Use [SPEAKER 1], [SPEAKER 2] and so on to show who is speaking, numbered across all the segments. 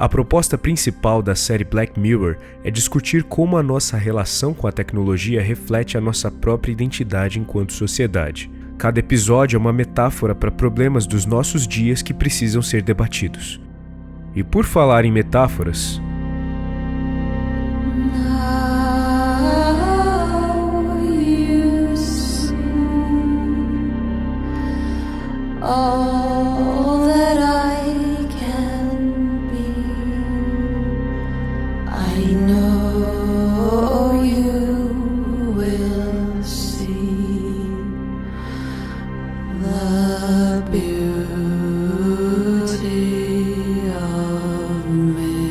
[SPEAKER 1] A proposta principal da série Black Mirror é discutir como a nossa relação com a tecnologia reflete a nossa própria identidade enquanto sociedade. Cada episódio é uma metáfora para problemas dos nossos dias que precisam ser debatidos. E por falar em metáforas...
[SPEAKER 2] All that I can be, I know you will see the beauty of me.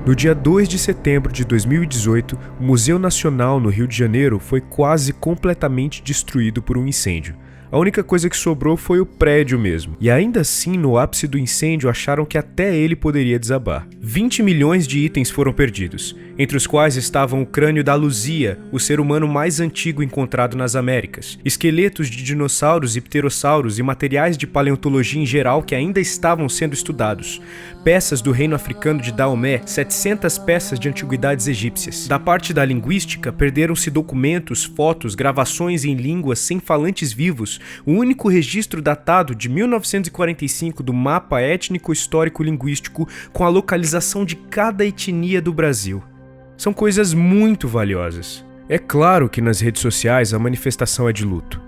[SPEAKER 1] No dia 2 de setembro de 2018, o Museu Nacional no Rio de Janeiro foi quase completamente destruído por um incêndio. A única coisa que sobrou foi o prédio mesmo. E ainda assim, no ápice do incêndio, acharam que até ele poderia desabar. 20 milhões de itens foram perdidos, entre os quais estavam o crânio da Luzia, o ser humano mais antigo encontrado nas Américas, esqueletos de dinossauros e pterossauros e materiais de paleontologia em geral que ainda estavam sendo estudados, peças do reino africano de Daomé, 700 peças de antiguidades egípcias. Da parte da linguística, perderam-se documentos, fotos, gravações em línguas sem falantes vivos, o único registro datado de 1945 do mapa étnico-histórico-linguístico com a localização de cada etnia do Brasil. São coisas muito valiosas. É claro que nas redes sociais a manifestação é de luto.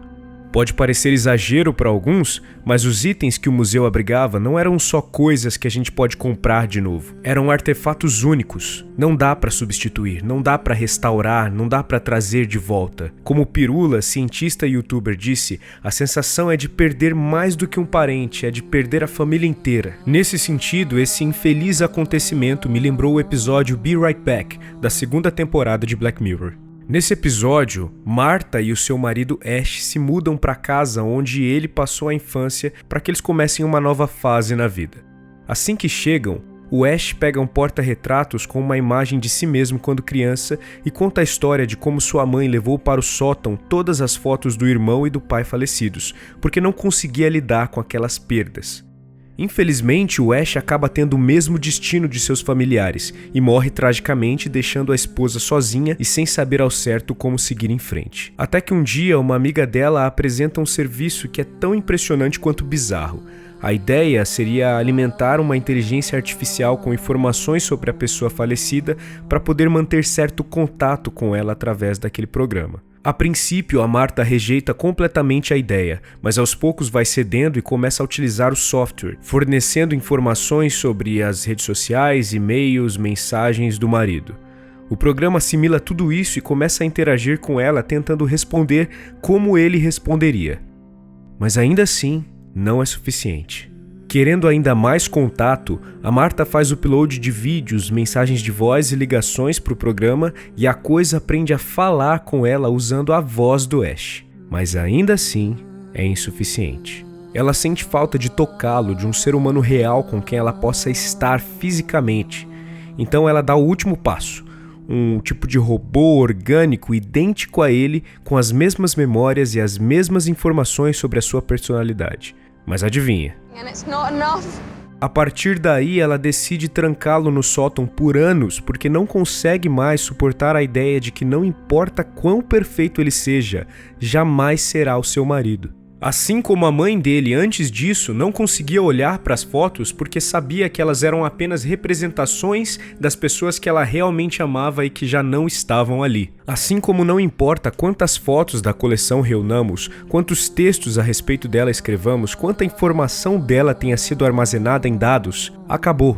[SPEAKER 1] Pode parecer exagero para alguns, mas os itens que o museu abrigava não eram só coisas que a gente pode comprar de novo. Eram artefatos únicos. Não dá para substituir, não dá para restaurar, não dá para trazer de volta. Como o Pirula, cientista e youtuber, disse, a sensação é de perder mais do que um parente, é de perder a família inteira. Nesse sentido, esse infeliz acontecimento me lembrou o episódio Be Right Back, da segunda temporada de Black Mirror. Nesse episódio, Marta e o seu marido Ash se mudam para a casa onde ele passou a infância para que eles comecem uma nova fase na vida. Assim que chegam, o Ash pega um porta-retratos com uma imagem de si mesmo quando criança e conta a história de como sua mãe levou para o sótão todas as fotos do irmão e do pai falecidos, porque não conseguia lidar com aquelas perdas. Infelizmente, o Ash acaba tendo o mesmo destino de seus familiares e morre tragicamente, deixando a esposa sozinha e sem saber ao certo como seguir em frente. Até que um dia, uma amiga dela apresenta um serviço que é tão impressionante quanto bizarro. A ideia seria alimentar uma inteligência artificial com informações sobre a pessoa falecida para poder manter certo contato com ela através daquele programa. A princípio, a Marta rejeita completamente a ideia, mas aos poucos vai cedendo e começa a utilizar o software, fornecendo informações sobre as redes sociais, e-mails, mensagens do marido. O programa assimila tudo isso e começa a interagir com ela, tentando responder como ele responderia. Mas ainda assim, não é suficiente. Querendo ainda mais contato, a Marta faz o upload de vídeos, mensagens de voz e ligações para o programa e a coisa aprende a falar com ela usando a voz do Ash. Mas ainda assim, é insuficiente. Ela sente falta de tocá-lo, de um ser humano real com quem ela possa estar fisicamente. Então ela dá o último passo. Um tipo de robô orgânico idêntico a ele, com as mesmas memórias e as mesmas informações sobre a sua personalidade. Mas adivinha? A partir daí, ela decide trancá-lo no sótão por anos porque não consegue mais suportar a ideia de que não importa quão perfeito ele seja, jamais será o seu marido. Assim como a mãe dele antes disso não conseguia olhar para as fotos porque sabia que elas eram apenas representações das pessoas que ela realmente amava e que já não estavam ali. Assim como não importa quantas fotos da coleção reunamos, quantos textos a respeito dela escrevamos, quanta informação dela tenha sido armazenada em dados, acabou.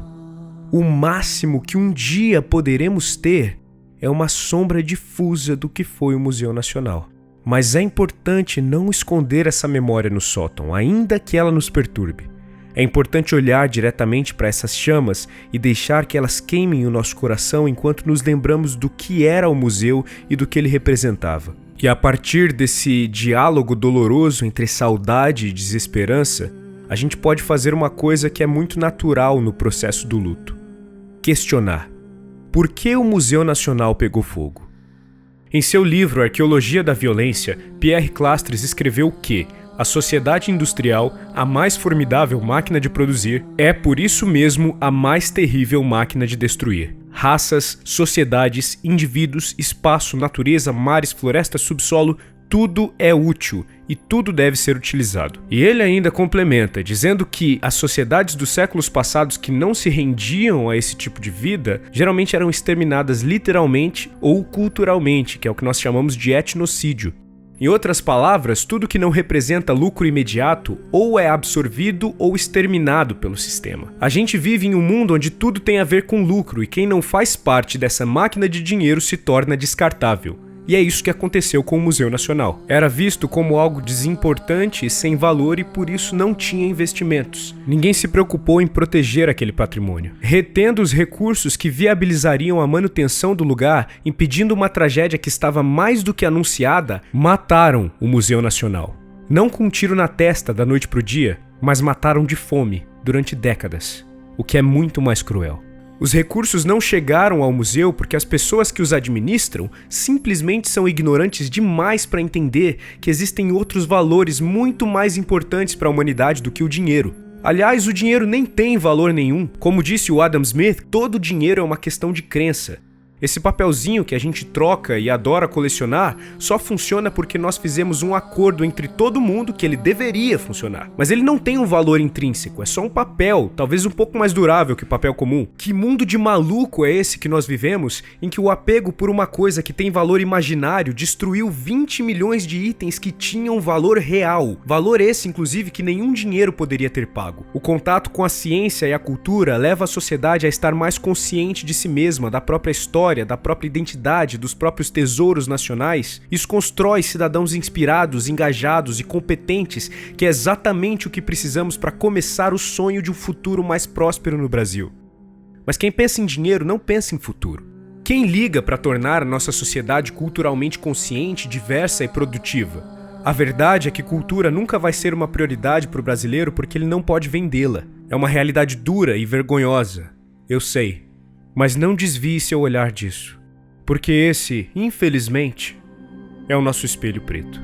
[SPEAKER 1] O máximo que um dia poderemos ter é uma sombra difusa do que foi o Museu Nacional. Mas é importante não esconder essa memória no sótão, ainda que ela nos perturbe. É importante olhar diretamente para essas chamas e deixar que elas queimem o nosso coração enquanto nos lembramos do que era o museu e do que ele representava. E a partir desse diálogo doloroso entre saudade e desesperança, a gente pode fazer uma coisa que é muito natural no processo do luto: questionar. Por que o Museu Nacional pegou fogo? Em seu livro Arqueologia da Violência, Pierre Clastres escreveu que a sociedade industrial, a mais formidável máquina de produzir, é por isso mesmo a mais terrível máquina de destruir. Raças, sociedades, indivíduos, espaço, natureza, mares, florestas, subsolo, tudo é útil e tudo deve ser utilizado. E ele ainda complementa, dizendo que as sociedades dos séculos passados que não se rendiam a esse tipo de vida, geralmente eram exterminadas literalmente ou culturalmente, que é o que nós chamamos de etnocídio. Em outras palavras, tudo que não representa lucro imediato ou é absorvido ou exterminado pelo sistema. A gente vive em um mundo onde tudo tem a ver com lucro e quem não faz parte dessa máquina de dinheiro se torna descartável. E é isso que aconteceu com o Museu Nacional. Era visto como algo desimportante e sem valor e por isso não tinha investimentos. Ninguém se preocupou em proteger aquele patrimônio. Retendo os recursos que viabilizariam a manutenção do lugar, impedindo uma tragédia que estava mais do que anunciada, mataram o Museu Nacional. Não com um tiro na testa da noite pro dia, mas mataram de fome durante décadas, o que é muito mais cruel. Os recursos não chegaram ao museu porque as pessoas que os administram simplesmente são ignorantes demais para entender que existem outros valores muito mais importantes para a humanidade do que o dinheiro. Aliás, o dinheiro nem tem valor nenhum. Como disse o Adam Smith, todo dinheiro é uma questão de crença. Esse papelzinho que a gente troca e adora colecionar só funciona porque nós fizemos um acordo entre todo mundo que ele deveria funcionar. Mas ele não tem um valor intrínseco, é só um papel, talvez um pouco mais durável que o papel comum. Que mundo de maluco é esse que nós vivemos, em que o apego por uma coisa que tem valor imaginário destruiu 20 milhões de itens que tinham valor real. Valor esse, inclusive, que nenhum dinheiro poderia ter pago. O contato com a ciência e a cultura leva a sociedade a estar mais consciente de si mesma, da própria história, da própria identidade, dos próprios tesouros nacionais. Isso constrói cidadãos inspirados, engajados e competentes, que é exatamente o que precisamos para começar o sonho de um futuro mais próspero no Brasil. Mas quem pensa em dinheiro não pensa em futuro. Quem liga para tornar a nossa sociedade culturalmente consciente, diversa e produtiva? A verdade é que cultura nunca vai ser uma prioridade para o brasileiro porque ele não pode vendê-la. É uma realidade dura e vergonhosa. Eu sei. Mas não desvie seu olhar disso, porque esse, infelizmente, é o nosso espelho preto.